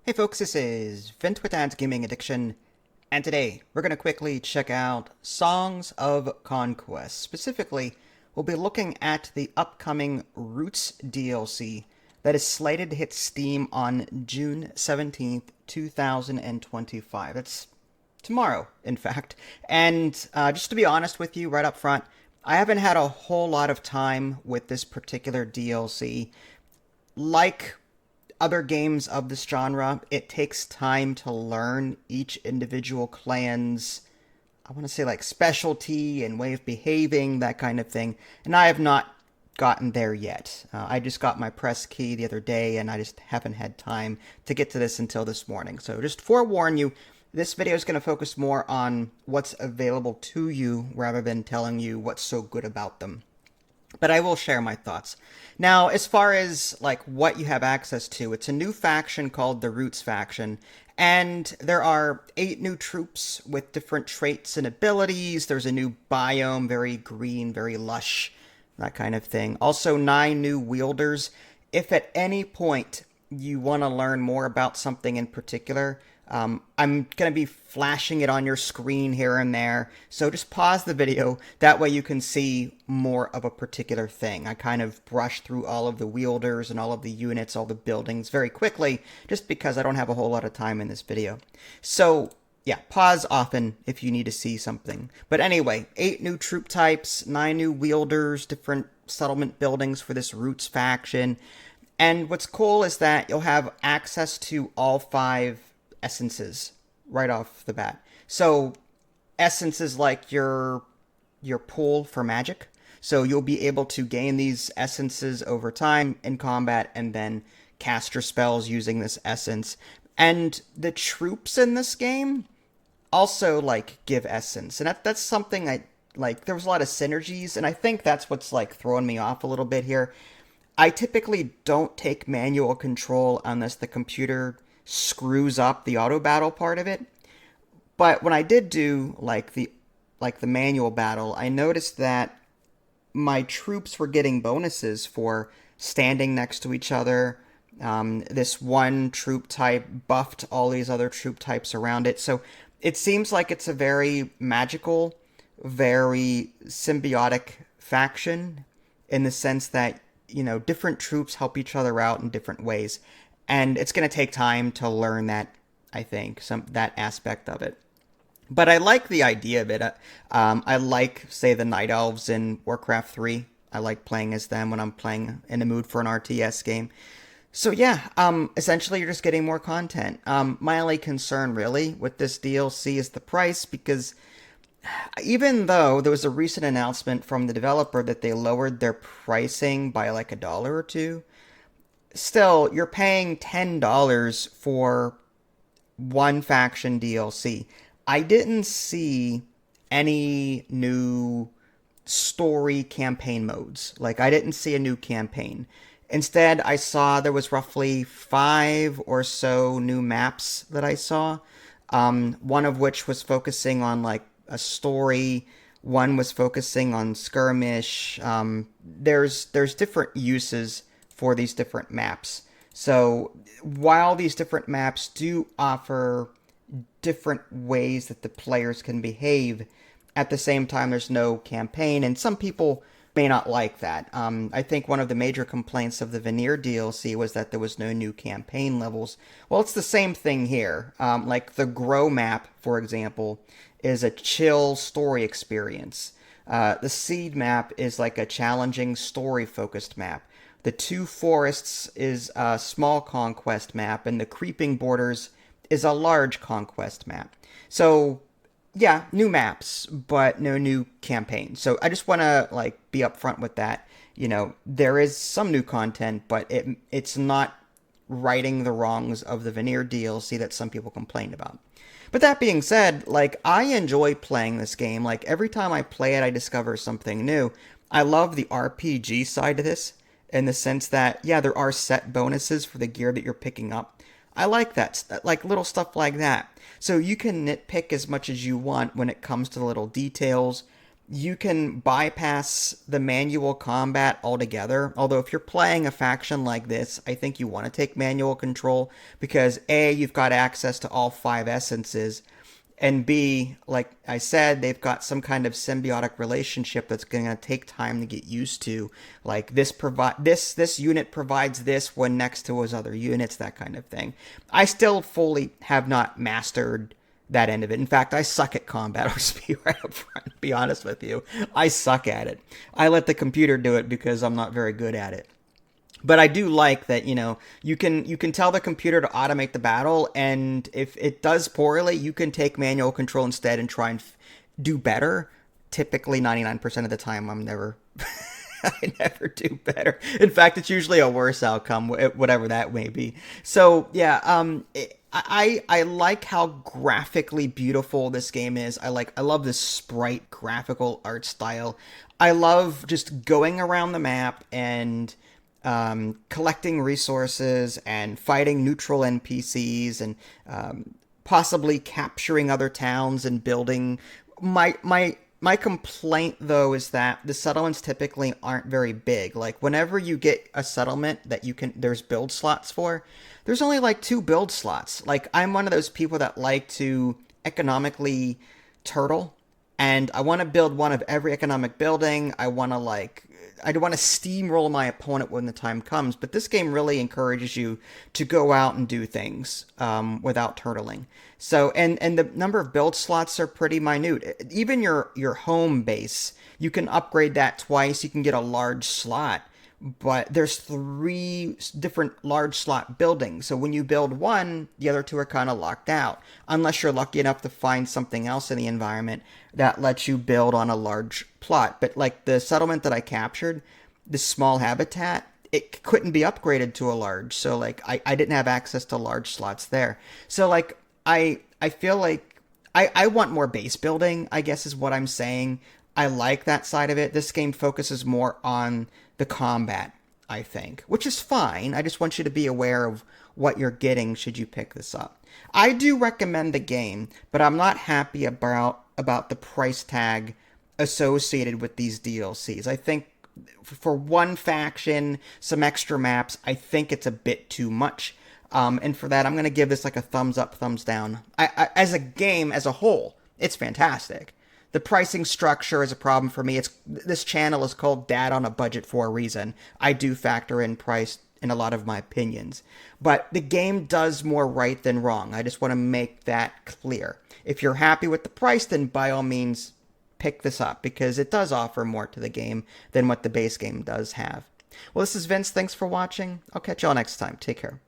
Hey folks, this is Vint with Dad's Gaming Addiction, and today we're going to quickly check out Songs of Conquest. Specifically, we'll be looking at the upcoming Roots DLC that is slated to hit Steam on June 17th, 2025. That's tomorrow, in fact. And just to be honest with you right up front, I haven't had a whole lot of time with this particular DLC. Like other games of this genre, it takes time to learn each individual clan's, I want to say, like specialty and way of behaving, that kind of thing. And I have not gotten there yet. I just got my press key the other day and I just haven't had time to get to this until this morning. So just forewarn you, this video is going to focus more on what's available to you rather than telling you what's so good about them. But I will share my thoughts. Now, as far as like what you have access to, it's a new faction called the Roots faction, and there are 8 new troops with different traits and abilities. There's a new biome, very green, very lush, that kind of thing. Also, 9 new wielders. If at any point you want to learn more about something in particular, I'm going to be flashing it on your screen here and there, so just pause the video, that way you can see more of a particular thing. I kind of brushed through all of the wielders and all of the units, all the buildings very quickly, just because I don't have a whole lot of time in this video. So yeah, pause often if you need to see something. But anyway, 8 new troop types, 9 new wielders, different settlement buildings for this Roots faction. And what's cool is that you'll have access to all 5 essences right off the bat. So essences like your pool for magic. So you'll be able to gain these essences over time in combat and then cast your spells using this essence. And the troops in this game also like give essence. And that's something I like. There was a lot of synergies, and I think that's what's like throwing me off a little bit here. I typically don't take manual control unless the computer screws up the auto battle part of it. But when I did do like the manual battle, I noticed that my troops were getting bonuses for standing next to each other. This one troop type buffed all these other troop types around it. So it seems like it's a very magical, very symbiotic faction in the sense that, you know, different troops help each other out in different ways. And it's going to take time to learn that, I think, that aspect of it. But I like the idea of it. I like, say, the Night Elves in Warcraft 3. I like playing as them when I'm playing in the mood for an RTS game. So yeah, essentially you're just getting more content. My only concern, really, with this DLC is the price, because even though there was a recent announcement from the developer that they lowered their pricing by like $1 or 2, still, you're paying $10 for one faction DLC. I didn't see any new story campaign modes. Like, I didn't see a new campaign. Instead, I saw there was roughly 5 or so new maps that I saw. One of which was focusing on, like, a story. One was focusing on skirmish. There's different uses for these different maps. So while these different maps do offer different ways that the players can behave, at the same time there's no campaign, and some people may not like that. I think one of the major complaints of the Veneer DLC was that there was no new campaign levels. Well, it's the same thing here. Like the Grow map, for example, is a chill story experience. The Seed map is like a challenging story-focused map. The Two Forests is a small conquest map, and the Creeping Borders is a large conquest map. So, yeah, new maps, but no new campaign. So I just want to like be upfront with that. You know, there is some new content, but it's not righting the wrongs of the Veneer DLC that some people complained about. But that being said, like, I enjoy playing this game. Like, every time I play it, I discover something new. I love the RPG side of this, in the sense that, yeah, there are set bonuses for the gear that you're picking up. I like that, like little stuff like that. So you can nitpick as much as you want when it comes to the little details. you can bypass the manual combat altogether. Although if you're playing a faction like this, I think you want to take manual control because A, you've got access to all 5 essences, and B, like I said, they've got some kind of symbiotic relationship that's going to take time to get used to. Like this unit provides this when next to his other units, that kind of thing. I still fully have not mastered that end of it. In fact, I suck at combat. I'll just be right up front, to be honest with you. I suck at it. I let the computer do it because I'm not very good at it. But I do like that, you can tell the computer to automate the battle, and if it does poorly, you can take manual control instead and try and do better. Typically, 99% of the time, I never do better. In fact, it's usually a worse outcome, whatever that may be. So yeah, I like how graphically beautiful this game is. I love this sprite graphical art style. I love just going around the map and collecting resources and fighting neutral NPCs and possibly capturing other towns and building. My complaint though is that the settlements typically aren't very big. Like whenever you get a settlement that there's build slots for, there's only like 2 build slots. Like I'm one of those people that like to economically turtle, and I want to build one of every economic building. I want to steamroll my opponent when the time comes, but this game really encourages you to go out and do things without turtling. So, and the number of build slots are pretty minute. Even your home base, you can upgrade that twice. You can get a large slot, but there's 3 different large slot buildings. So when you build one, the other 2 are kind of locked out, unless you're lucky enough to find something else in the environment that lets you build on a large plot. But like the settlement that I captured, this small habitat, it couldn't be upgraded to a large. So like I didn't have access to large slots there. So like I feel like I want more base building, I guess is what I'm saying. I like that side of it. This game focuses more on the combat, I think, which is fine. I just want you to be aware of what you're getting should you pick this up. I do recommend the game, but I'm not happy about the price tag associated with these DLCs. I think for one faction, some extra maps, I think it's a bit too much. And for that, I'm going to give this like a thumbs up, thumbs down. As a game, as a whole, it's fantastic. The pricing structure is a problem for me. This channel is called Dad on a Budget for a reason. I do factor in price in a lot of my opinions. But the game does more right than wrong. I just want to make that clear. If you're happy with the price, then by all means, pick this up, because it does offer more to the game than what the base game does have. Well, this is Vince. Thanks for watching. I'll catch y'all next time. Take care.